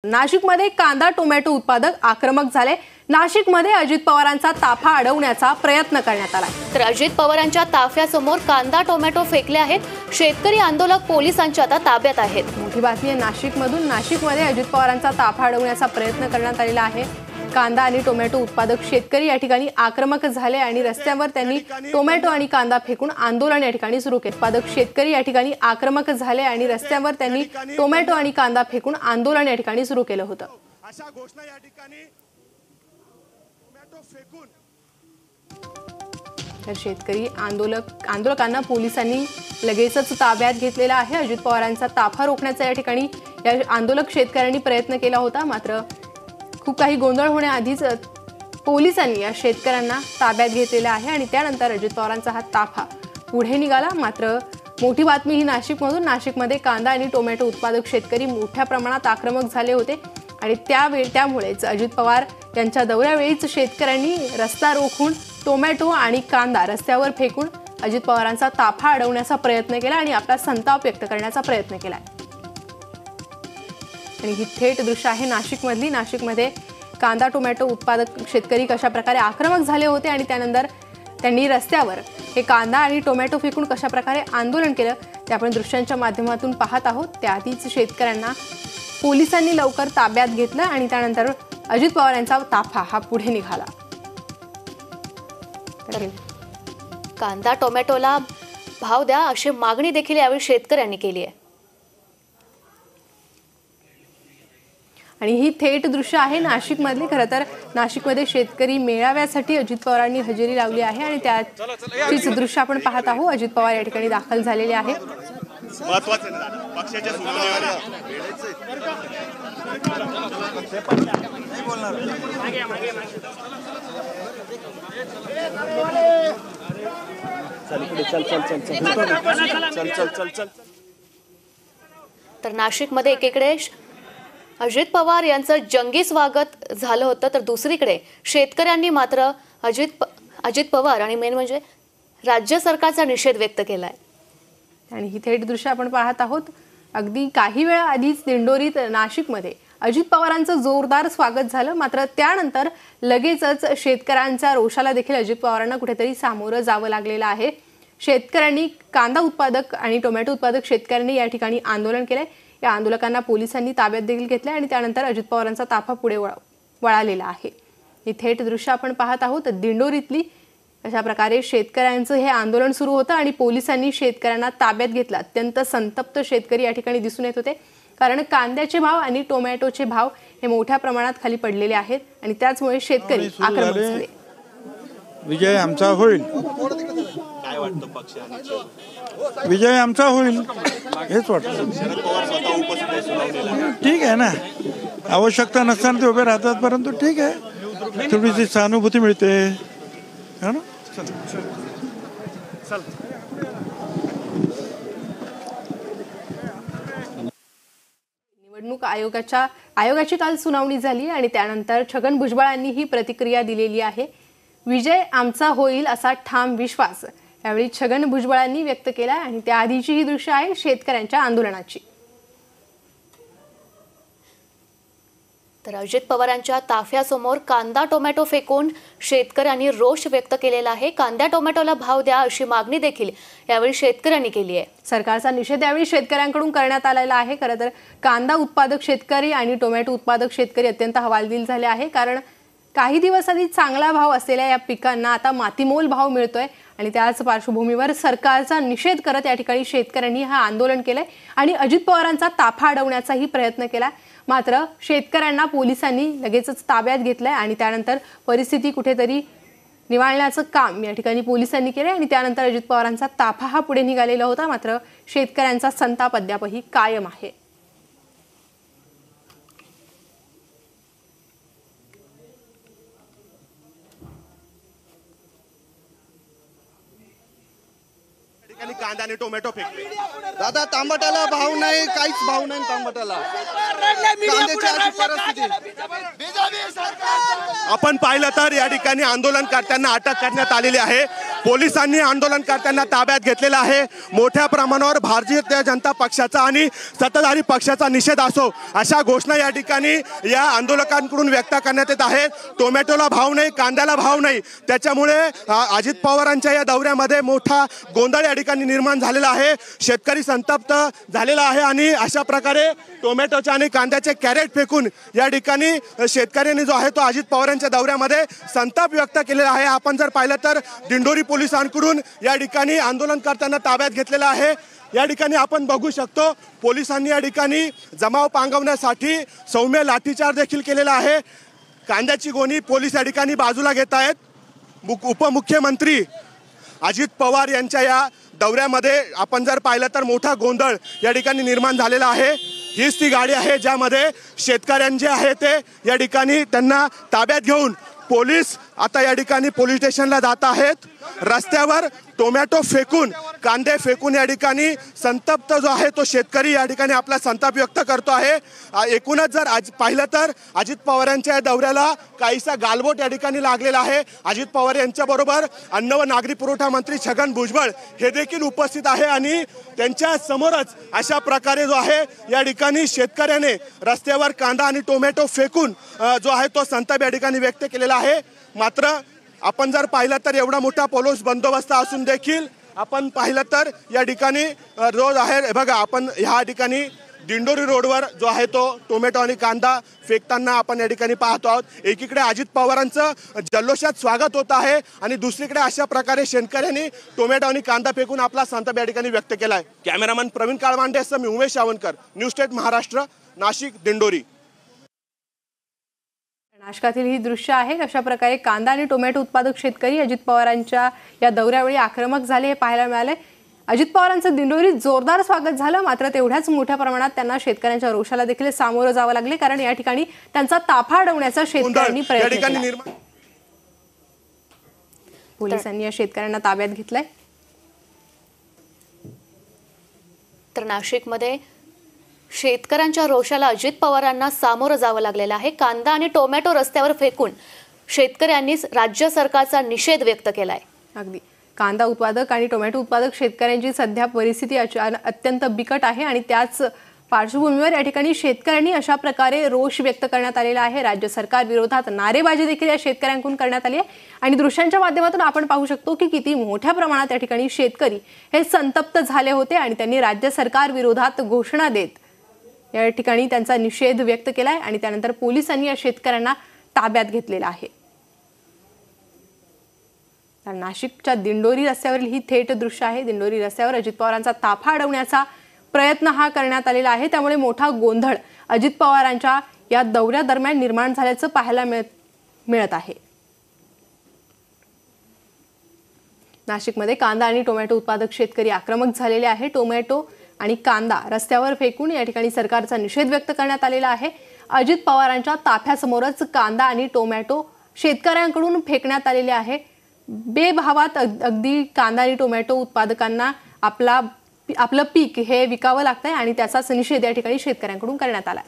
नाशिकमध्ये कांदा टोमॅटो उत्पादक आक्रमक झाले। नाशिकमध्ये अजित पवारांचा ताफा अडवण्याचा प्रयत्न करण्यात आला। तर अजित पवारांच्या ताफ्यासमोर कांदा टोमॅटो फेकले आहेत। शेतकरी आंदोलक पोलिसांच्या आता ताब्यात आहेत। मोठी बातमी आहे नाशिकमधून। नाशिकमध्ये अजित पवारांचा ताफा अडवण्याचा प्रयत्न करण्यात आलेला आहे। कांदा आणि टोमॅटो उत्पादक शेतकरी या ठिकाणी आक्रमक झाले आणि रस्त्यावर त्यांनी टोमॅटो आणि कांदा फेकून आंदोलन या ठिकाणी सुरू केले। उत्पादक शेतकरी या ठिकाणी आक्रमक झाले आणि रस्त्यावर त्यांनी टोमॅटो आणि कांदा फेकून आंदोलन या ठिकाणी सुरू केलं होतं। अशा घोषणा या ठिकाणी टोमॅटो फेकून तर शेतकरी आंदोलकांना पोलिसांनी लगेचच ताब्यात घेतलेला आहे। अजित पवारांचा ताफा रोखण्याचा या ठिकाणी या आंदोलक शेतकऱ्यांनी प्रयत्न केला होता, मात्र खूप काही गोंधळ होण्याआधीच पोलिसांनी या शेतकऱ्यांना ताब्यात घेतलेला आहे आणि त्यानंतर अजित पवारांचा हा ताफा पुढे निघाला। मात्र मोठी बातमी ही नाशिकमधून। नाशिकमध्ये कांदा आणि टोमॅटो उत्पादक शेतकरी मोठ्या प्रमाणात आक्रमक झाले होते आणि त्यामुळेच अजित पवार यांच्या दौऱ्यावेळीच शेतकऱ्यांनी रस्ता रोखून टोमॅटो आणि कांदा रस्त्यावर फेकून अजित पवारांचा ताफा अडवण्याचा प्रयत्न केला आणि आपला संताप व्यक्त करण्याचा प्रयत्न केला। आणि ही थेट दृश्य आहे नाशिकमधली। नाशिकमध्ये कांदा टोमॅटो उत्पादक शेतकरी कशा प्रकारे आक्रमक झाले होते आणि त्यानंतर त्यांनी रस्त्यावर हे कांदा आणि टोमॅटो फेकून कशा प्रकारे आंदोलन केलं ते आपण दृश्यांच्या माध्यमातून पाहत आहोत। त्याआधीच शेतकऱ्यांना पोलिसांनी लवकर ताब्यात घेतलं आणि त्यानंतर अजित पवार यांचा ताफा हा पुढे निघाला। कांदा टोमॅटोला भाव द्या अशी मागणी देखील यावेळी शेतकऱ्यांनी केली आहे। आणि ही थेट दृश्य आहे नाशिकमधली। खरं तर नाशिकमध्ये शेतकरी मेळाव्यासाठी अजित पवारांनी हजेरी लावली आहे आणि त्याचीच दृश्य आपण पाहत आहोत। अजित पवार या ठिकाणी दाखल झालेले आहेत। तर नाशिकमध्ये एकीकडे अजित पवार यांचं जंगी स्वागत झालं होतं, तर दुसरीकडे शेतकऱ्यांनी मात्र अजित पवार आणि मेन म्हणजे राज्य सरकारचा निषेध व्यक्त केलाय। आणि ही थेट दृश्य आपण पाहत आहोत। अगदी काही वेळा आधीच दिंडोरीत नाशिकमध्ये अजित पवारांचं जोरदार स्वागत झालं, मात्र त्यानंतर लगेचच शेतकऱ्यांच्या रोषाला देखील अजित पवारांना कुठेतरी सामोरं जावं लागलेलं आहे। शेतकऱ्यांनी कांदा उत्पादक आणि टोमॅटो उत्पादक शेतकऱ्यांनी या ठिकाणी आंदोलन केलंय। या आंदोलकांना पोलिसांनी ताब्यात देखील घेतले आणि त्यानंतर अजित पवारांचा ताफा पुढे वळालेला आहे। ही थेट दृश्य आपण पाहत आहोत दिंडोरीतली। अशा प्रकारे शेतकऱ्यांचं हे आंदोलन सुरू होतं आणि पोलिसांनी शेतकऱ्यांना ताब्यात घेतलं। अत्यंत संतप्त शेतकरी या ठिकाणी दिसून येत होते, कारण कांद्याचे भाव आणि टोमॅटोचे भाव हे मोठ्या प्रमाणात खाली पडलेले आहेत आणि त्याचमुळे शेतकरी आक्रमक झाले। विजय आमचा होईल, विजय आमचा होईल हेच वाटतं। ठीक आहे ना, आवश्यकता नसताना ते उभे राहतात, परंतु ठीक आहे, थोडीशी सहानुभूती मिळते है ना। निवडणूक आयोगाची काल सुनावणी झाली आणि त्यानंतर छगन भुजबळांनी ही प्रतिक्रिया दिलेली आहे। विजय आमचा होईल असा ठाम विश्वास यावेळी छगन भुजबळांनी व्यक्त केला आणि त्याआधीची ही दृश्य आहे शेतकऱ्यांच्या आंदोलनाची। तर अजित पवारांच्या ताफ्यासमोर कांदा टोमॅटो फेकून शेतकऱ्यांनी रोष व्यक्त केलेला आहे। कांदा टोमॅटोला भाव द्या अशी मागणी देखील यावेळी शेतकऱ्यांनी केली आहे। सरकारचा निषेध यावेळी शेतकऱ्यांकडून करण्यात आलेला आहे। खरं तर कांदा उत्पादक शेतकरी आणि टोमॅटो उत्पादक शेतकरी अत्यंत हवालदिल झाले आहे, कारण काही दिवस आधी चांगला भाव असलेल्या या पिकांना आता मातीमोल भाव मिळतोय आणि त्याच पार्श्वभूमीवर सरकारचा निषेध करत या ठिकाणी शेतकऱ्यांनी हा आंदोलन केलंय आणि अजित पवारांचा ताफा अडवण्याचाही प्रयत्न केला। मात्र शेतकऱ्यांना पोलिसांनी लगेचच ताब्यात घेतलंय आणि त्यानंतर परिस्थिती कुठेतरी निवाळण्याचं काम या ठिकाणी पोलिसांनी केलंय आणि त्यानंतर अजित पवारांचा ताफा हा पुढे निघालेला होता। मात्र शेतकऱ्यांचा संताप अद्यापही कायम आहे। कांदा आणि टोमॅटो फेकले। दादा टमाट्याला भाव नाही, काहीच भाव नाही टमाट्याला। कांद्याची अशी परिस्थिती आपण पाहिलं तर या ठिकाणी आंदोलनकर्त्यांना अटक करण्यात आलेली आहे. पोलिसांनी आंदोलनकर्त्यांना ताब्यात घेतलेलं आहे. मोठ्या प्रमाणावर भारतीय जनता पक्षाचा आणि सत्ताधारी पक्षाचा निषेध असो अशा घोषणा या ठिकाणी या आंदोलकांकडून व्यक्त करण्यात येत आहेत. टोमॅटोला भाव नाही, कांद्याला भाव नाही, त्याच्यामुळे अजित पवारांच्या या दौऱ्यामध्ये मोठा गोंधळ या ठिकाणी निर्माण झालेला आहे. शेतकरी संतप्त झालेला आहे आणि अशा प्रकारे टोमॅटोचे आणि कांद्याचे कॅरेट फेकून या ठिकाणी शेतकऱ्यांनी जो आहे तो अजित पवारांच्या दौऱ्यामध्ये संताप व्यक्त केलेला आहे. आपण जर पाहिलं तर दिंडोरी पोलिसांकडून या ठिकाणी आंदोलनकर्त्यांना ताब्यात घेतलेलं आहे. या ठिकाणी आपण बघू शकतो पोलिसांनी या ठिकाणी जमाव पांगवण्यासाठी सौम्य लाठीचार्ज देखील केलेला आहे. कांद्याची गोणी पोलीस या ठिकाणी बाजूला घेत आहेत. उपमुख्यमंत्री अजित पवार यांच्या या दौऱ्यामध्ये आपण जर पाहिलं तर मोठा गोंधळ या ठिकाणी निर्माण झालेला आहे. हीच ती गाडी आहे ज्यामध्ये शेतकऱ्यांचे आहे ते या ठिकाणी त्यांना ताब्यात घेऊन पोलीस आता या ठिकाणी पोलीस स्टेशनला जात आहेत. रस्त्यावर टोमॅटो फेकून, कांदे फेकून या ठिकाणी संतप्त जो आहे तो शेतकरी या ठिकाणी आपला संताप व्यक्त करतो आहे. एकूणच जर आज पाहिलं तर अजित पवारांच्या या दौऱ्याला काहीसा गालबोट या ठिकाणी लागलेला आहे. अजित पवार यांच्याबरोबर अन्न व नागरी पुरवठा मंत्री छगन भुजबळ हे देखील उपस्थित आहे आणि त्यांच्या समोरच अशा प्रकारे जो आहे या ठिकाणी शेतकऱ्याने रस्त्यावर कांदा आणि टोमॅटो फेकून जो आहे तो संताप या ठिकाणी व्यक्त केलेला आहे. मात्र आपण जर पाहिलं तर एवढा मोठा पोलीस बंदोबस्त असून देखील आपण पाहिलं तर या ठिकाणी रोज आहे बघा, आपण ह्या ठिकाणी दिंडोरी रोडवर जो आहे तो टोमॅटो आणि कांदा फेकताना आपण या ठिकाणी पाहतो आहोत. एकीकडे अजित पवारांचं जल्लोषात स्वागत होत आहे आणि दुसरीकडे अशा प्रकारे शेतकऱ्यांनी टोमॅटो आणि कांदा फेकून आपला संताप या ठिकाणी व्यक्त केला आहे. कॅमेरामन प्रवीण काळमांडेसह मी उमेश सावंतकर, न्यूज स्टेट महाराष्ट्र, नाशिक, दिंडोरी. नाशकातील ही दृश्य आहेत. अशा प्रकारे कांदा आणि टोमॅटो उत्पादक शेतकरी अजित पवारांच्या या दौऱ्यावेळी आक्रमक झाले हे पाहायला मिळाले. अजित पवारांचं दिंडोरीत जोरदार स्वागत झालं, मात्र तेवढ्याच मोठ्या प्रमाणात त्यांना शेतकऱ्यांच्या रोषाला देखील सामोरं जावं लागले, कारण या ठिकाणी त्यांचा ताफा अडवण्याचा शेतकऱ्यांनी प्रयत्न केला. पोलिसांनी या शेतकऱ्यांना ताब्यात घेतलंय. तर नाशिकमध्ये शेतकऱ्यांच्या रोषाला अजित पवारांना सामोरं जावं लागलेलं आहे. कांदा आणि टोमॅटो रस्त्यावर फेकून शेतकऱ्यांनी राज्य सरकारचा निषेध व्यक्त केलाय. अगदी कांदा उत्पादक आणि टोमॅटो उत्पादक शेतकऱ्यांची सध्या परिस्थिती अत्यंत बिकट आहे आणि त्याच पार्श्वभूमीवर या ठिकाणी शेतकऱ्यांनी अशा प्रकारे रोष व्यक्त करण्यात आलेला आहे. राज्य सरकार विरोधात नारेबाजी देखील या शेतकऱ्यांकडून करण्यात आली आहे आणि दृश्यांच्या माध्यमातून आपण पाहू शकतो की किती मोठ्या प्रमाणात या ठिकाणी शेतकरी हे संतप्त झाले होते आणि त्यांनी राज्य सरकार विरोधात घोषणा देत या ठिकाणी त्यांचा निषेध व्यक्त केलाय आणि त्यानंतर पोलिसांनी या शेतकऱ्यांना ताब्यात घेतलेला आहे. तर नाशिकच्या दिंडोरी रस्त्यावरील ही थेट दृश्य आहे. दिंडोरी रस्त्यावर अजित पवारांचा ताफा अडवण्याचा प्रयत्न हा करण्यात आलेला आहे. त्यामुळे मोठा गोंधळ अजित पवारांच्या या दौऱ्यादरम्यान निर्माण झाल्याचं पाहायला मिळत आहे. नाशिकमध्ये कांदा आणि टोमॅटो उत्पादक शेतकरी आक्रमक झालेले आहे. टोमॅटो आणि कांदा रस्त्यावर फेकून या ठिकाणी सरकारचा निषेध व्यक्त करण्यात आलेला आहे. अजित पवारांच्या ताफ्यासमोरच कांदा आणि टोमॅटो शेतकऱ्यांकडून फेकण्यात आलेले आहे. बेभावात अगदी कांदा आणि टोमॅटो उत्पादकांना आपलं पीक हे विकावं लागतंय आणि त्याचाच निषेध या ठिकाणी शेतकऱ्यांकडून करण्यात आला.